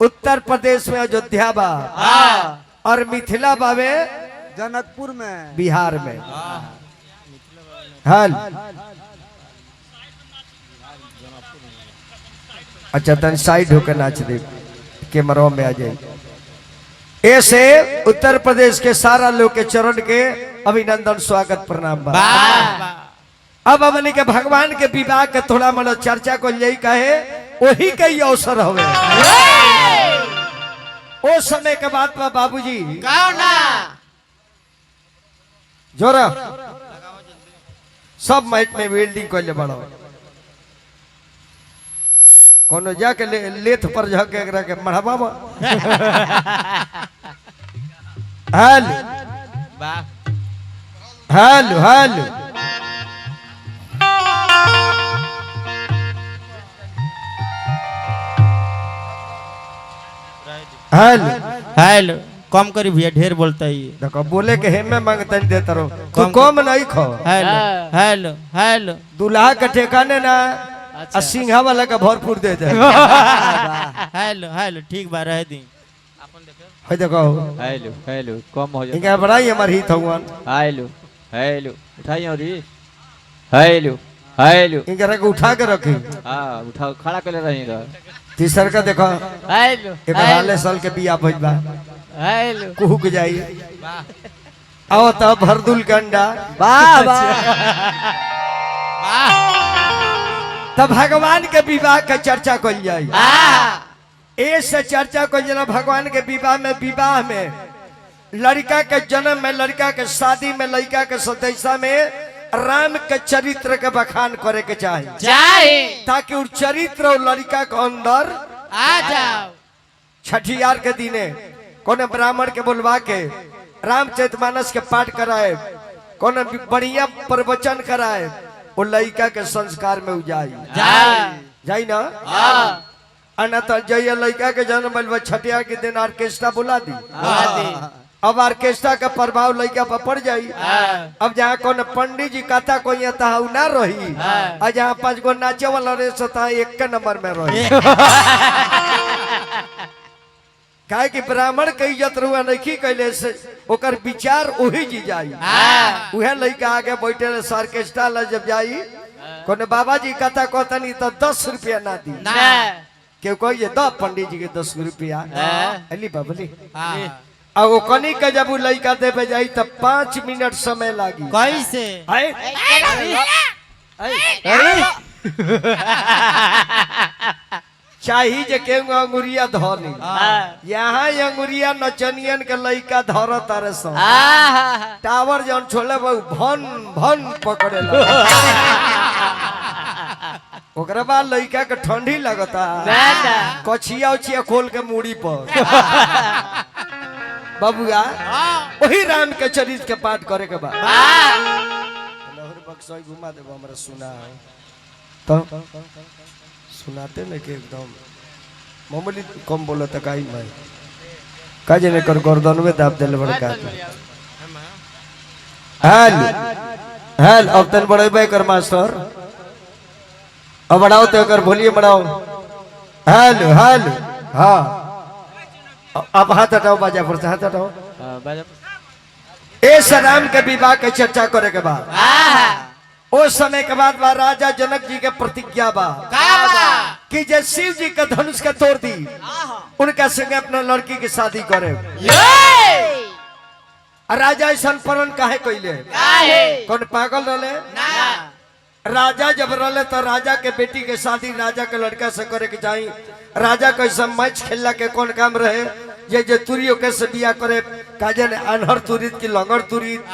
उत्तर प्रदेश में अयोध्या बा और मिथिला बावे जनकपुर में बिहार में। हल अच्छा तन साइड होकर नाच दे कैमरा में आ जाए। ऐसे उत्तर प्रदेश के सारा लोग के चरण के अभिनंदन स्वागत प्रणाम बा। अब हमने के भगवान के विवाह के थोड़ा मोड़ा चर्चा को यही कहे वही के ही अवसर हवे। ओ समय के बाद में बाबूजी जोरा सब माइक में वेल्डिंग कर ले बड़ो कोनो जाके लेथ पर जाके एकरा के मढ़ाबा hello hello hello hello hello कम करी भैया ढेर बोलता ही है। देखो बोले के हेमे मांगता नहीं देता रहो तो कम नहीं खो। हेलो हेलो हेलो दूल्हा के ठेकाने ना अच्छा। सिंघा वाला का भरपूर दे दे। हेलो हेलो ठीक बा रह दी है देखो हेलो हेलो कम हो इनका बड़ाई हमार हित हुआन। हेलो हेलो उठाइए और हेलो हेलो इनका को उठा के रखी हाँ उठाओ खड़ा कर रही तीसर का देखो हेलो एक हाले साल के बिया भइल बा हेलो कुहुक जाई आओ तो भरदुल के अंडा वाह वाह तब भगवान के विवाह के चर्चा कल जाई। ऐसे चर्चा कल जना भगवान के विवाह में लड़का के जन्म में लड़का के शादी में लड़का के सदैसा में राम के चरित्र के बखान करे के चाहिए ताकि उस चरित्र और लड़का के अंदर आ जाओ। छठियार के दिने कौन ब्राह्मण के बुलवा के रामचरितमानस के पाठ कराए कौन बढ़िया प्रवचन कराए वो लड़का के संस्कार में जाई जाई ना अना तो जय लड़का के जन्म छठियार के दिन ऑर्केस्ट्रा बुला दी। अब ऑर्केस्ट्रा का प्रभाव लड़का पर पड़ जाई। अब जहाँ कौन पंडित जी कथा को यहाँ ना रही और जहाँ 5 गो नाचे वाला रेस होता है 1 नंबर में रही। काहे कि ब्राह्मण के इज्जत रुआ नहीं कैले से ओकर विचार वही जी जाई। उहे लड़का आगे बैठे ऑर्केस्ट्रा ला जब जाई कोने बाबा जी कथा कहतनी तो 10 रुपया ना दी क्यों कहिए दो पंडित जी के 10 रुपया अली बाबली और वो कनी के जब लड़का देवे जाई तो 5 मिनट समय लागी। कैसे चाहिए जे के अंगुरिया धोनी यहाँ अंगुरिया नचनियन के लड़का धर तारे सो टावर जन छोले भन भन पकड़े ओकरा बाद लड़का के ठंडी लगता कछिया उछिया खोल के मूड़ी पर बबुआ वही राम के चरित्र के पाठ करे के बाद बक्सई घुमा देबो हमरा सुना तो सुनाते न के एकदम मामूली कम बोलो तो काई भाई का जने कर गर्दन में दाब देले बड़का हेल हेल अब तन बड़े भाई कर मास्टर अब बढ़ाओ तो कर बोलिए बढ़ाओ हेल हेल हाँ अब हाथ हटाओ बाजा पर हाथ हटाओ। इस राम के विवाह के चर्चा करे के बाद उस समय के बाद राजा जनक जी के प्रतिज्ञा बा कि जब शिव जी का धनुष के तोड़ दी उनका संगे अपना लड़की की शादी करे। राजा ऐसा प्रण काहे कइले कौन पागल रहले राजा जब रहले तो राजा के बेटी के शादी राजा के लड़का से करे के चाहिए। राजा कैसा मैच खेलला के कौन काम रहे जे तुरियो के से बिया करे काजन अनहर तुरित की लंगर तुरित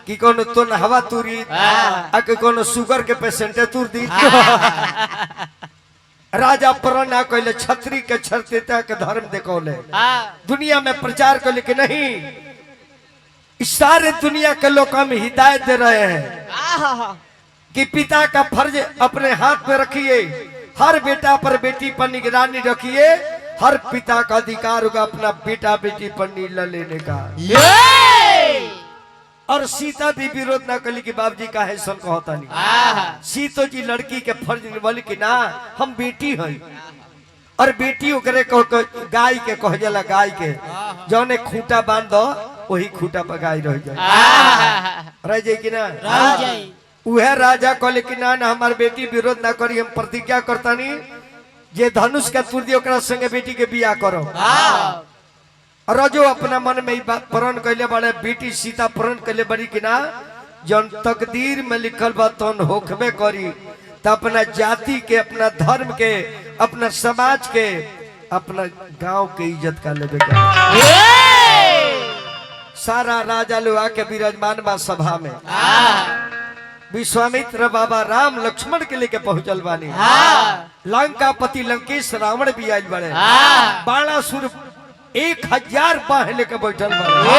कि कोनो तो हवा तुरित आ के कोनो शुगर के पेशेंट तुर दी। राजा प्रण ना कहले छत्री के क्षत्रियता के धर्म देखौले दुनिया में प्रचार कर कि नहीं इस सारे दुनिया के लोग हम हिदायत दे रहे हैं कि पिता का फर्ज अपने हाथ में रखिए हर बेटा पर बेटी पर निगरानी रखिए हर पिता का अधिकार होगा अपना बेटा बेटी पर निर्णय लेने का। और सीता भी विरोध ना कली कि बाबूजी का है सन कहता नहीं सीतो जी लड़की के फर्ज निभाली कि ना हम बेटी हैं और बेटी ओकरे गाय के कह जाला गाय के जौने खूंटा बांध दो वही खूंटा पर गाय रह जाए रह जाए कि ना रह जाई उहे राजा कहले कि ना ना हमार बेटी विरोध ना करी हम प्रतिज्ञा करतानी जे धनुष के तुर दियो ओकरा संगे बेटी के बियाह करो रजो अपना मन में प्रण कैले बड़े बेटी सीता प्रण कैले बड़ी कि ना जौन तकदीर में लिखल बा तौन होखबे करी तो अपना जाति के अपना धर्म के अपना समाज के अपना गांव के इज्जत का लेबे सारा राजा लोग आके विराजमान बा सभा में विश्वामित्र बाबा राम लक्ष्मण के लेके पहुंचल बानी लंकापति लंकेश रावण भी आयल बड़े बाणासुर 1000 बाह लेके बैठल बड़े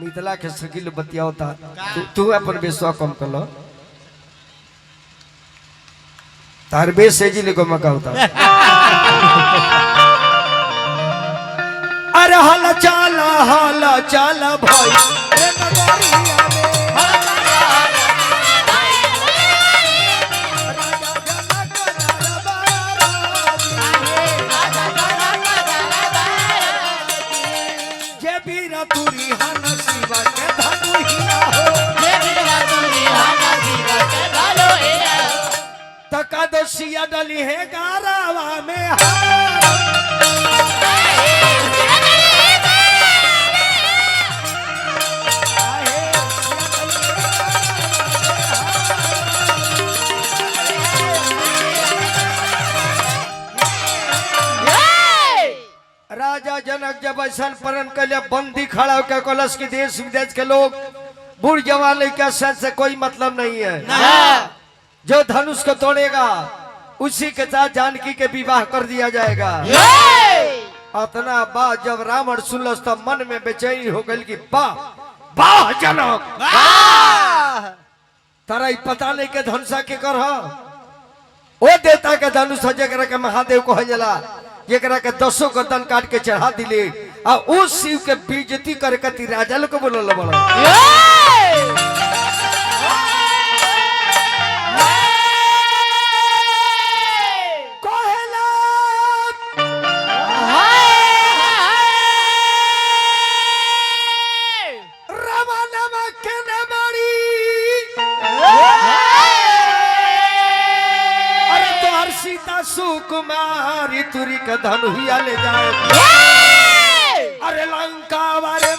मिथिला के सकिल बतियावता तू अपन बेसवा कम कर लो तार बेस से जी लेको मका होता अरे हला चाला भाई रे नगरिया सिया डली है गारावा में राजा जनक जब ऐसा प्रण कैले बंदी खड़ा होकर कलश की देश विदेश के लोग बूढ़ जवान लड़का से कोई मतलब नहीं है जो धनुष को तोड़ेगा उसी के साथ जानकी के विवाह कर दिया जाएगा अतना बा जब रावण सुनल तो मन में बेचैनी हो गई कि वाह जनक तारा पता नहीं के धनुषा के कर ओ देवता के धनुष जरा के महादेव कह जला जरा के 10 गर्दन काट के चढ़ा दिले आ उस शिव के बेइज्जती करे कति राजा लोग बोलल बड़ा सुकुमारी तुरी का धनुहिया ले जाए अरे लंका वारे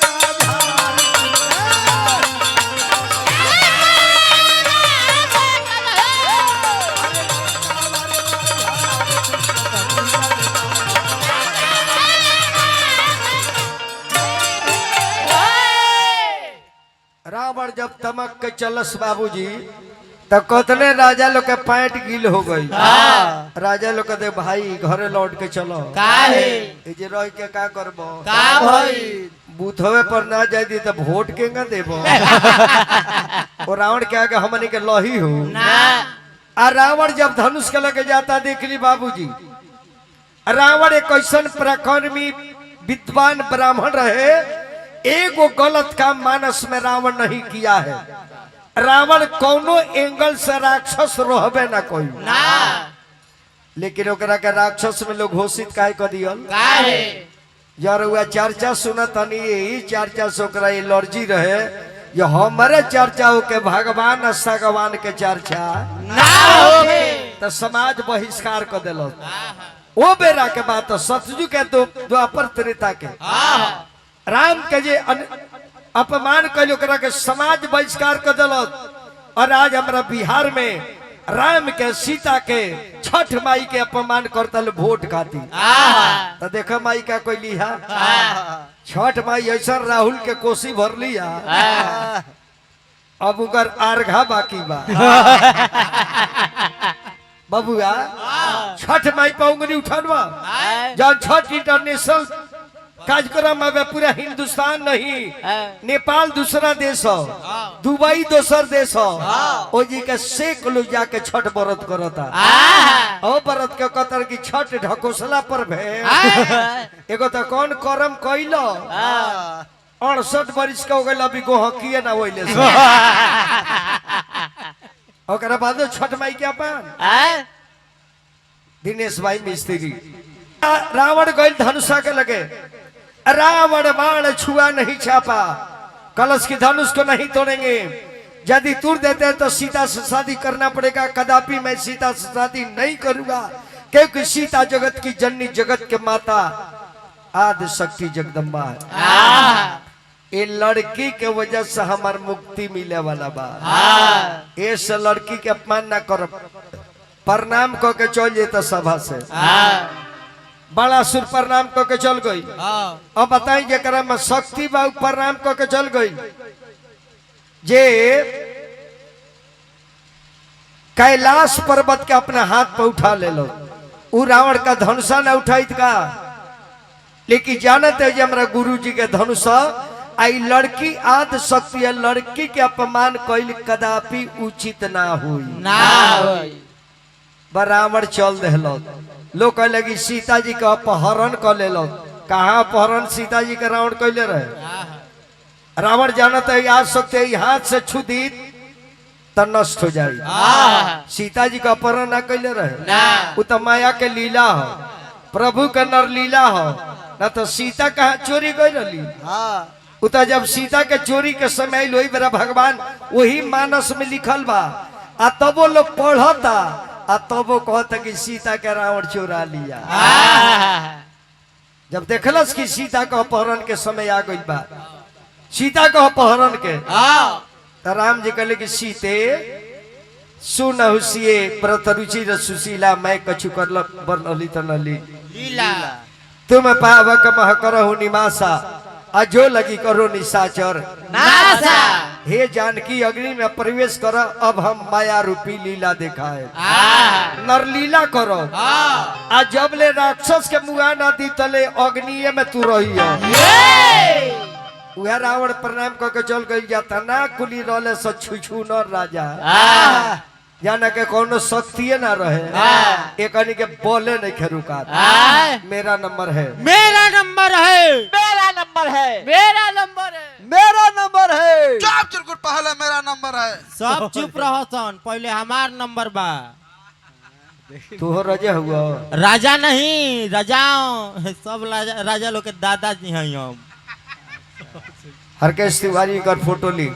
रावण जब तमक के चलस बाबूजी तो कतने राजा लोग के पैंट गील हो गई राजा लोग कहते भाई घरे लौट के चलो जे रह के का करबो बूथवे पर ना जाए दी तो वोट के देबो और रावण के आगे हमने के लही हो आ रावण जब धनुष के लगे जाता देख ली बाबूजी रावण एक ऐसा पराक्रमी विद्वान ब्राह्मण रहे एगो गलत काम मानस में रावण नहीं किया है रावण कोनो एंगल से राक्षस रहबे ना कोई ना लेकिन ओकरा के राक्षस में लोग घोषित काहे कर दियल काहे यार हुआ चर्चा सुनत नहीं यही चर्चा से ओकरा एलर्जी रहे ये हमारे चर्चा हो के भगवान सगवान के चर्चा ना होगे तो समाज बहिष्कार कर देलो वो बेरा के बात तो सतयुग के द्वापर त्रेता के राम के जे अपमान कलो करा के समाज बहिष्कार कर दिलक और आज हमारा बिहार में राम के सीता के छठ माई के अपमान करता वोट खाती तो देखो माई का कोई लिहा छठ माई ऐसा राहुल के कोसी भर लिया अब उगर आर्घा बाकी बा बबुआ छठ माई पर उंगली उठानवा जब छठ इंटरनेशनल कार्यक्रम में पूरा हिंदुस्तान नहीं नेपाल दूसरा देश हो दुबई दूसर देश हो ओ जी के शेख लोग जाके छठ व्रत करता ओ व्रत के कतर की छठ ढकोसला पर भे एगो तो कौन करम कइलो 68 बरिस के हो गइल अभी गोहकिए ना होइले ओकरा बाद छठ माई के अपन दिनेश भाई मिस्त्री। रावण गइल धनुषा के लगे, रावण बाण छुआ नहीं छापा, कलश की धनुष को नहीं तोड़ेंगे, यदि तोड़ देते हैं तो सीता से शादी करना पड़ेगा, कदापि मैं सीता से शादी नहीं करूंगा, क्योंकि सीता जगत की जननी, जगत के माता, आदि शक्ति जगदम्बा है। ये लड़की के वजह से हमार मुक्ति मिले वाला बा। इस लड़की के अपमान ना करो, प्रणाम को के चल जेता सभा से। बड़ा सुर प्रणाम को के चल गई। अब बताई जरा में शक्ति बा प्रणाम को के चल गई। जे कैलाश पर्वत के अपने हाथ पे उठा ले लो, उ रावण का धनुषा न उठाई का, लेकिन जानते है हमारा गुरु जी के धनुषा आई लड़की आद शक्ति है, लड़की के अपमान कइल कदापि उचित ना हुई। रावण चल देलो, लोग कह लगी सीता जी का अपहरण कर ले लो। कहा अपहरण सीता जी के रावण कैले रहे। रावण जानत है आज सकते हाथ से छू दी तो नष्ट हो जाए। सीता जी का अपहरण ना कैले रहे, वो तो माया के लीला हो, प्रभु का नर लीला हो ना। तो सीता कहा चोरी गई रही, वो तो जब सीता के चोरी के समय लोही मेरा भगवान वही मानस में लिखल बा। आ तब वो लोग पढ़ता, आ तब वो कहता कि सीता के रावण चोरा लिया। जब देखलस कि सीता का अपहरण के समय आ गई बा, सीता का अपहरण के, तो राम जी कहले कि सीते सुन हुसिए प्रत रुचि सुशीला, मैं कछु कर बरनली तनली लीला, तुम पावक मह करहु निमासा, अजो लगी करो निशाचर नासा। हे जानकी अग्नि में प्रवेश कर, अब हम माया रूपी लीला दिखाए। नर लीला करो, आज जब ले राक्षस के मुआ ना दी तले अग्नि में तू रही है। वह रावण प्रणाम करके चल गई जाता ना, कुली रोले से छुछू न राजा, जाना के कोनो शक्ति ना रहे, एक के बोले नहीं खेरुका। मेरा नंबर है, मेरा नंबर है, मेरा नंबर है, मेरा नंबर है, मेरा नंबर है। चुप चिरकुट, पहले मेरा नंबर है। सब चुप रहो सन, पहले हमार नंबर बा। तू हो राजा हुआ, राजा नहीं राजाओं, सब राजा लोग के दादाजी हैं हम। हरकेश तिवारी का फोटो ली,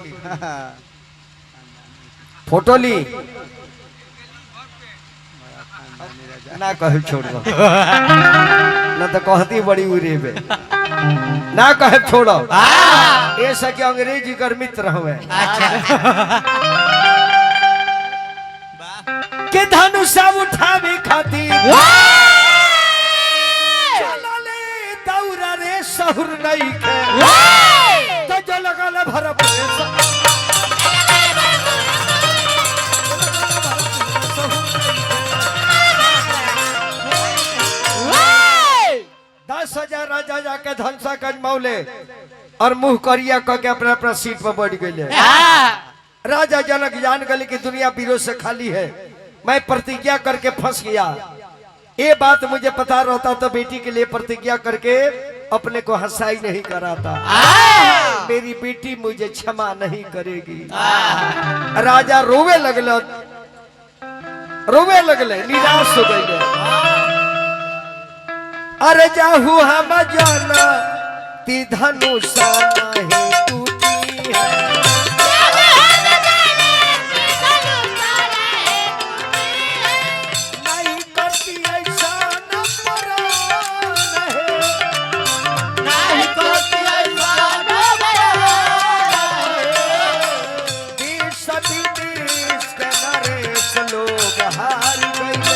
फोटो ली ना कहे छोड़ दो ना तो कहती बड़ी उरे बे ना कहे छोड़ो। ये सके अंग्रेजी कर मित्र हुए के धनुषा उठावे खातिर चलो ले दौरा रे सहुर नहीं के तो जो लगा ले भर पड़े 10,000 राजा जाके धनसा गंजमौले और मुंह करिया कह के अपना अपना सीट पर बैठ गए। राजा जनक जान गए कि दुनिया वीरों से खाली है, मैं प्रतिज्ञा करके फंस गया। ये बात मुझे पता रहता तो बेटी के लिए प्रतिज्ञा करके अपने को हंसाई नहीं कराता। मेरी बेटी मुझे क्षमा नहीं करेगी। राजा रोवे लगले निराश हो गए। अरे जाहू हम जाना ती धनुषा नहीं टूटी है, नहीं करती ऐसा न परान है, नहीं करती ऐसा न परान है। देश विदेश के नरेश लोग हार गए,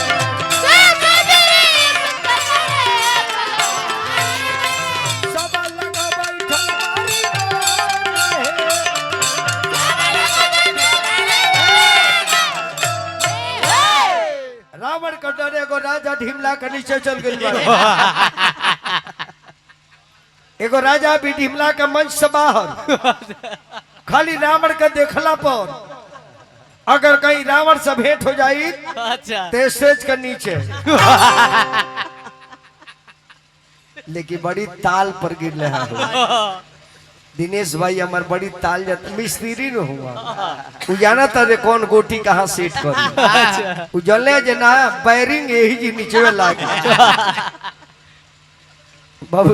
रावण का डरे को राजा ढिमला के नीचे चल गई। एगो राजा भी ढिमला के मंच से बाहर, खाली रावण का देखला पर अगर कहीं रावण से भेंट हो जाई अच्छा ते स्टेज के नीचे, लेकिन बड़ी ताल पर गिर रहा है। दिनेश भाई हमार बड़ी ताल जात मिस्त्री न हुआ उ जाना तारे कौन गोटी कहाँ सेट कर उ जले जे ना बैरिंग यही जी नीचे लागे बाबू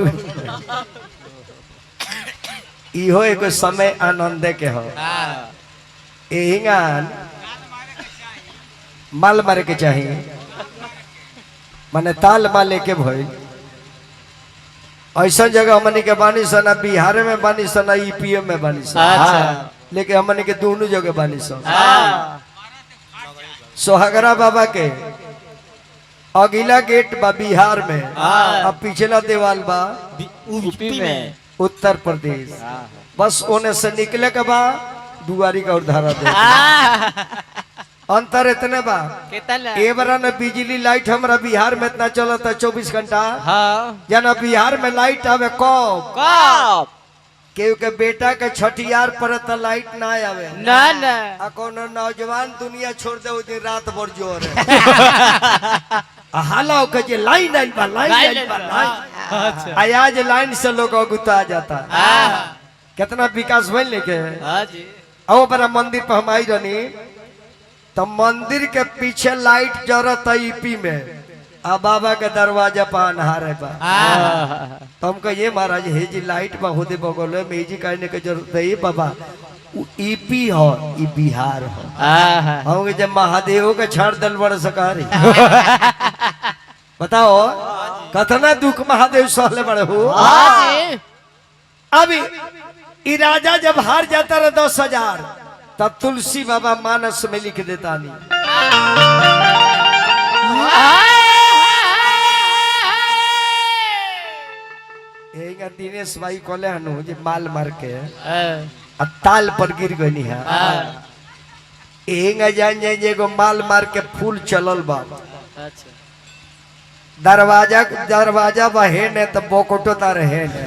इहो एगो समय आनंद के हो एहिंगान माल मारे के चाहिए माने ताल माले के भइल ऐसा जगह हमनी के बानी सना बिहार में बानी सना ईपीएम में बानी सना लेकिन हमनी के दोनों जगह बानी सना सोहागरा बाबा के अगला गेट बा बिहार में अब पिछला देवाल बा यूपी में उत्तर प्रदेश बस ओने से निकले के बा दुआरी का उधारा दे अंतर इतने बा कितना ए बरा न बिजली लाइट हमरा बिहार में इतना चलता 24 घंटा हाँ जना बिहार में लाइट आवे कब कब केहू के बेटा के छठियार पर त लाइट ना आवे ना ना आ कोनो नौजवान दुनिया छोड़ दे दिन रात भर जोर है हाला के जे लाइन आइल बा लाइन आइल बा लाइन आज लाइन से लोग गुता जाता कितना विकास भइल लेके हाँ जी आओ बड़ा मंदिर पर हम आई रहनी तो मंदिर के पीछे लाइट जरत ईपी में आ बाबा के दरवाजा पर अनहारे बा तो हमको ये महाराज हे जी लाइट बा होदे बगल में जी कहने के जरूरत है बाबा ईपी हो ई बिहार हो हम जब महादेव के छाड़ दल बड़ सकारी बताओ कतना दुख महादेव सहले बड़े हो अभी ई राजा जब हार जाता रहा 10,000 तब तुलसी बाबा मानस में लिख देता नहीं दिनेश भाई कहले हनु जे माल मार के आ ताल पर गिर गई है एंगा जान जाए एगो माल मार के फूल चलल बा दरवाजा बा है ने तो बोकोटो तार है ने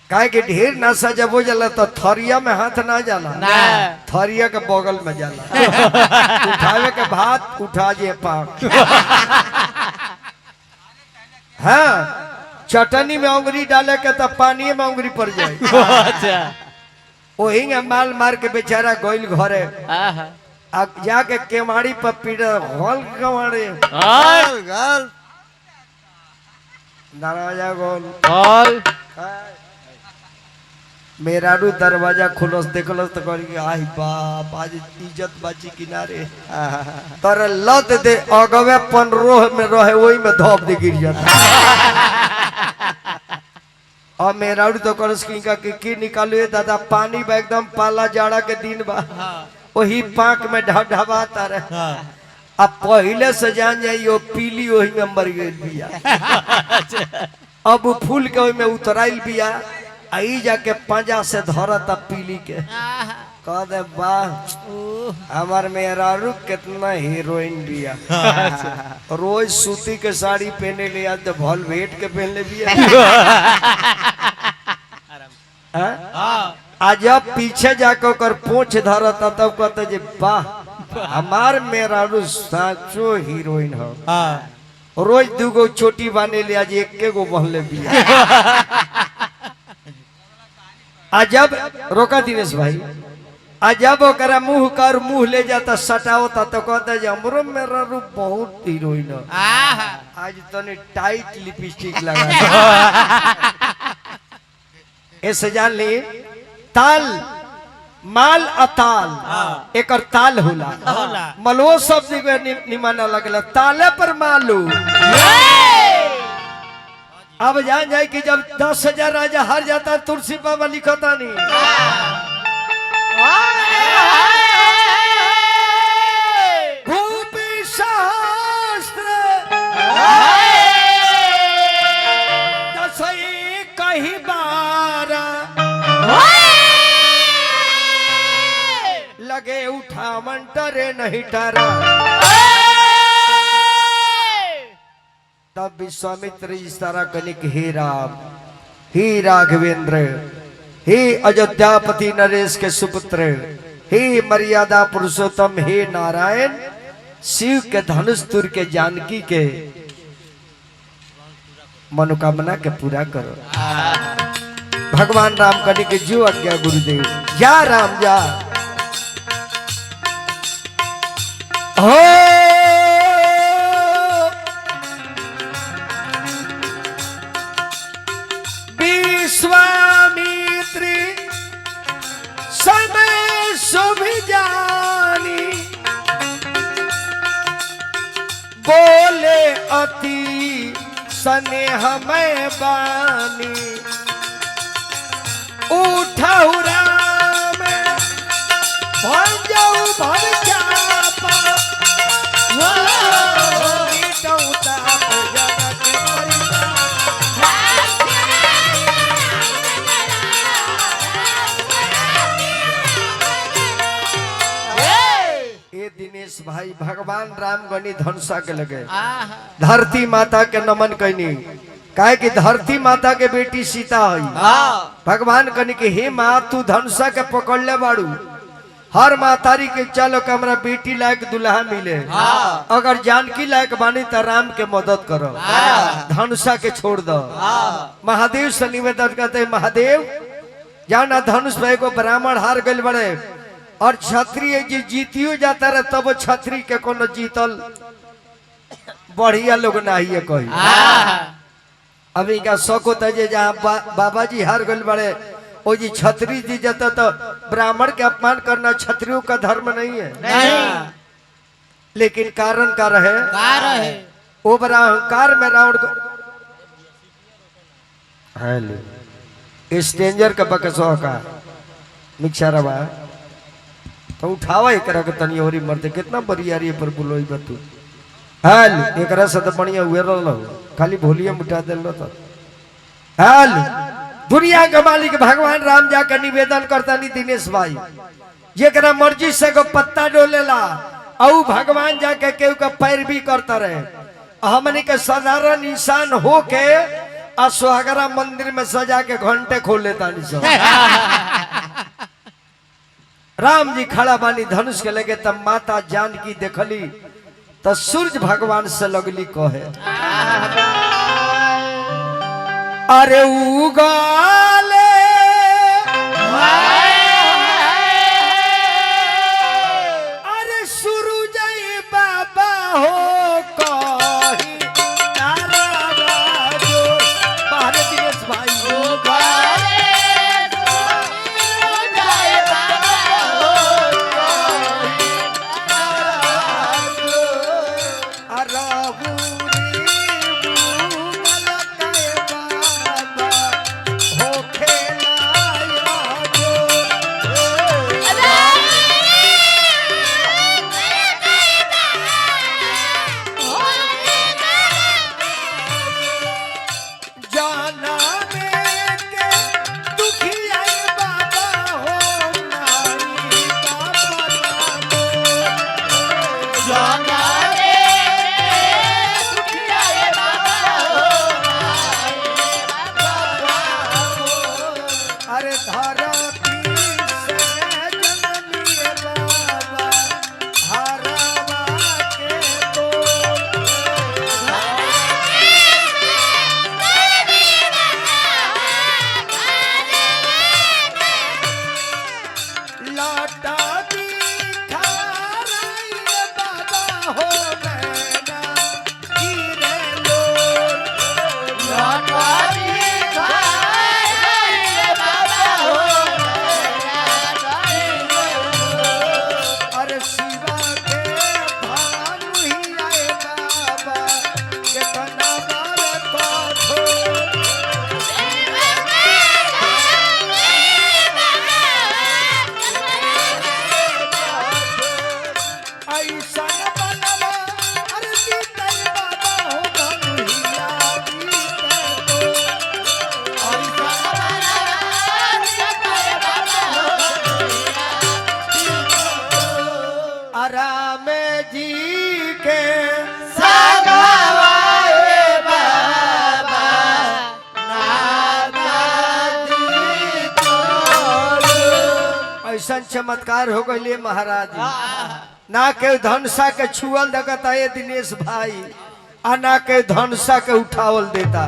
काहे के ढेर नशा जब हो जाला तो थरिया में हाथ ना जाला थरिया के बगल में जाला उठावे के भात उठा जे पाक हाँ चटनी में उंगली डाले के तो पानी में उंगली पड़ जाए वही माल मार के बेचारा गोइल घरे अब जाके केवाड़ी पर पीड़ हॉल कवाड़े दरवाजा गोल मेरा रू दरवाजा खुलस देखलस तो कह आई बाप आज इज्जत बाजी किनारे तर लत दे अगवे 15 में रहे वही में धोप दे गिर जाता और मेरा रू तो करस की निकालो दादा पानी बा एकदम पाला जाड़ा के दिन बा वही पाक में ढबाता रहे अब पहले से जान जाइयो पीली वही में मर गई बिया अब फूल के वही में उतराइल बिया आई जाके पंजा से धरता पीली के कह दे वाह हमार मेहरारू कितना हीरोइन बिया रोज सूती के साड़ी पहने लिया तो भल भेट के पहन ले बिया आज जब पीछे जाकर ओकर पोंछ धरता तब कहता जे वाह हमार मेहरारू साचो हीरोइन हो रोज दूगो चोटी बाने लिया जे एक गो बहन ले बिया अजब रोका दिनेश भाई अजब ओकरा मुंह कर मुंह ले जाता सटावता तो कहता जे हमरो मेरा रूप बहुत हीरोइन आज तने टाइट लिपस्टिक लगा ऐसे जान ली ताल माल अताल एक ताल होला मलवो शब्द निमाना लगला ताले पर मालू अब जान जाए कि जब 10,000 राजा हार जाता तुलसी बाबा लिखता नहीं भूपि शास्त्र दसई कहीं 12 लगे उठावन टरे नहीं टरा तब विश्वामित्र इशारा कनिक हे राम हे राघवेंद्र हे अयोध्यापति नरेश के सुपुत्र हे मर्यादा पुरुषोत्तम हे नारायण शिव के धनुष तुर के जानकी के मनोकामना के पूरा करो भगवान राम कनि के जो आज्ञा गुरुदेव जा राम जा हो विश्वामित्री समय शुभ जानी बोले अति स्नेह में बानी उठाऊ राम भर जाऊ भर जापा मिटाऊ ताप जगत दिनेश भाई भगवान राम गनी धनुषा के लगे धरती माता के नमन कैनी काहे कि धरती माता के बेटी सीता है भगवान कनी के हे माँ तू धनुषा के पकड़ ले बाड़ू हर मातारी के चलो के हमरा बेटी लायक दुल्हा मिले अगर जानकी लायक बानी तो राम के मदद करो धनुषा के छोड़ दो महादेव से निवेदन करते महादेव जाओ ना धनुष भाई को ब्राह्मण हार गए बड़े और क्षत्रिय जी जीतियो जाता रहे तब क्षत्रिय के कोनो जीतल बढ़िया लोग नहीं है कोई अभी का शौक होता है जहाँ बाबा जी हार गए बड़े वो जी क्षत्रिय जी जाता तो ब्राह्मण के अपमान करना क्षत्रियों का धर्म नहीं है लेकिन कारण का रहे वो बड़ा अहंकार में रावण को स्ट्रेंजर का बकसो का मिक्सर बा तो उठावा एक के तनी और मरते कितना बरियारी पर बुलोई बतू हाल एकरा से तो बढ़िया हुए रहो खाली भोलिया मुठा देलो तो हाल दुनिया के मालिक भगवान राम जाकर निवेदन करता नहीं दिनेश भाई जेकरा मर्जी से को पत्ता डोलेला औ भगवान जाके केहू का पैरवी करता रहे हमने के साधारण इंसान हो के सुहागरा मंदिर में सजा के घंटे खोल लेता नहीं सब राम जी खड़ा बानी धनुष के लगे तब माता जानकी देखली तो सूरज भगवान से लगली कहे अरे उगाले अरे सूरज बाबा हो कही तारा बाजो बाहर दिनेश भाई ऐसा चमत्कार हो गए महाराज ना के धनुषा के छुअल देखता है दिनेश भाई आ ना के धनुषा के उठावल देता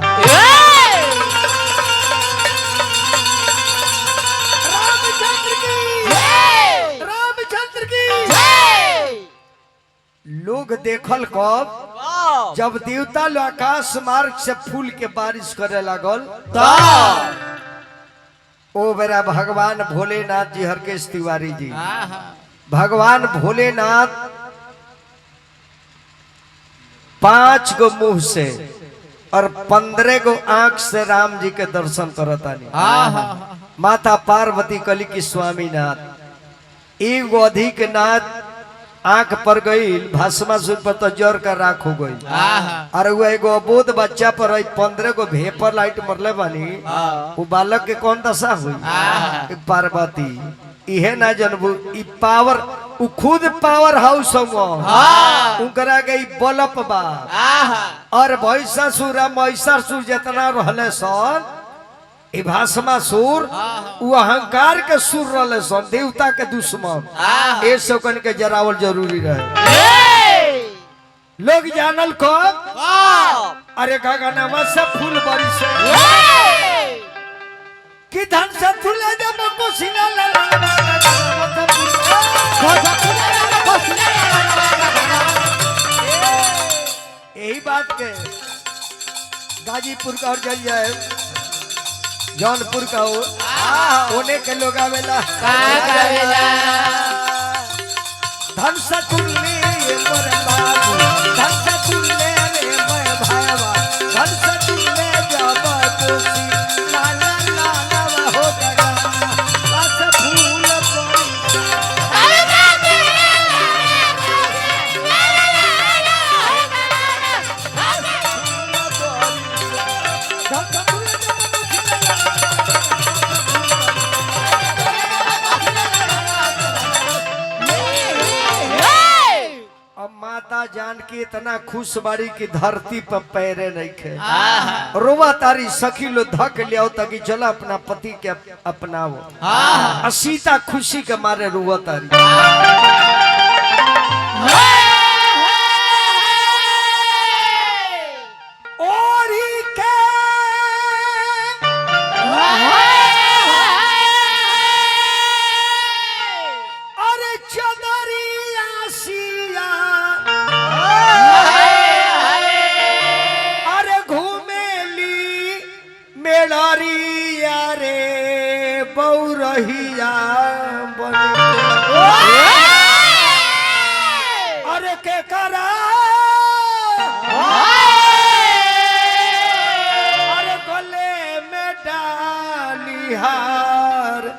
लोग देखल कब जब देवता लोग आकाश मार्ग से फूल के बारिश करे लागल ओ बेरा भगवान भोलेनाथ जी हरकेश तिवारी जी भगवान भोलेनाथ 5 गो मुंह से और 15 गो आंख से राम जी के दर्शन करतानी। माता पार्वती कली की स्वामीनाथ एगो अधिक नाथ आंख पर गई भस्मासुर पर तो जर का राख हो गई और वो एगो अबोध बच्चा पर 15 गो भेपर लाइट मरले बानी वो बालक के कौन दशा हुई। पार्वती इहे ना जनबू ई पावर उ खुद पावर हाउस उनकरा के बलप बा और महिषासुर महिषासुर जितना रहले सन ई भस्मासुर उ अहंकार के सुर रहले सन देवता के दुश्मन ए सब के जरावल जरूरी रहे। लोग जानल कब अरे गगनमा से फूल बरसे कि धन से फूले जब कोसिला यही बात के गाजीपुर का और जाए जौनपुर का होने के लोग आवेला धन से फूले मोरे बाबू धन से फूले रे मैं भाईवा धन से फूले जब कोसी माता जानकी इतना खुश बाड़ी की धरती पर पैरे नहीं खे रोवा तारी सखी लो धक लियाओ ताकि चला अपना पति के अपनाओ। सीता खुशी के मारे रोवा तारी अरे के करा अरे गले में डाली हार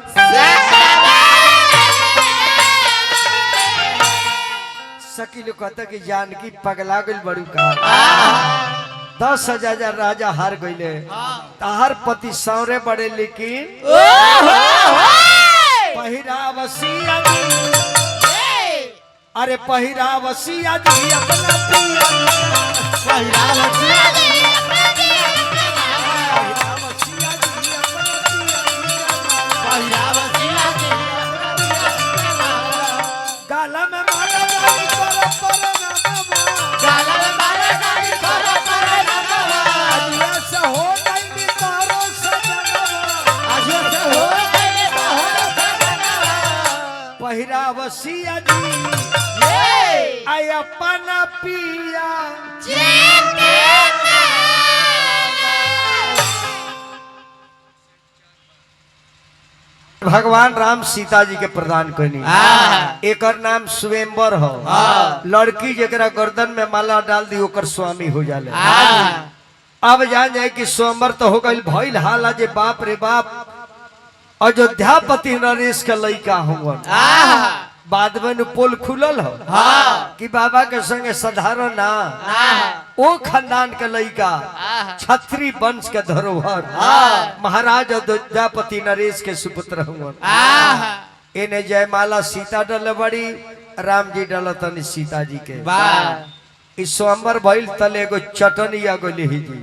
सकील कहता कि जानकी पगला गई बड़ू का 10,000 राजा हार गईले ताहर पति सौरे बड़े लेकिन पहिरावसिया अरे पहिरावसिया जी अपना पिया पहिरावसिया जी अपना पिया पहिरावसिया जी पहिरावसिया जी गाला में माला गाली करो पर ना गाला में माला गाली करो पर ना अजिया से हो गई तारो सजना अजिया से हो गई तारो सजना पहिरावसिया जी आई अपना पिया भगवान राम सीता जी के प्रदान करनी एक नाम स्वयंवर हो लड़की जरा गर्दन में माला डाल दी ओकर स्वामी हो जाले। अब जान जाए कि स्वयंवर तो हो गई भइल हाला जे बाप रे बाप अयोध्यापति नरेश के लड़का हुआ बाद में पोल खुलल हो कि बाबा के संगे साधारण ना ओ खानदान के लड़का छत्री वंश के धरोहर महाराज अयोध्यापति नरेश के सुपुत्र हुआ। इन्हें जयमाला सीता डल बड़ी राम जी डलतन सीता जी के इस स्वयंवर भइल तले एगो चटनी आ गई जी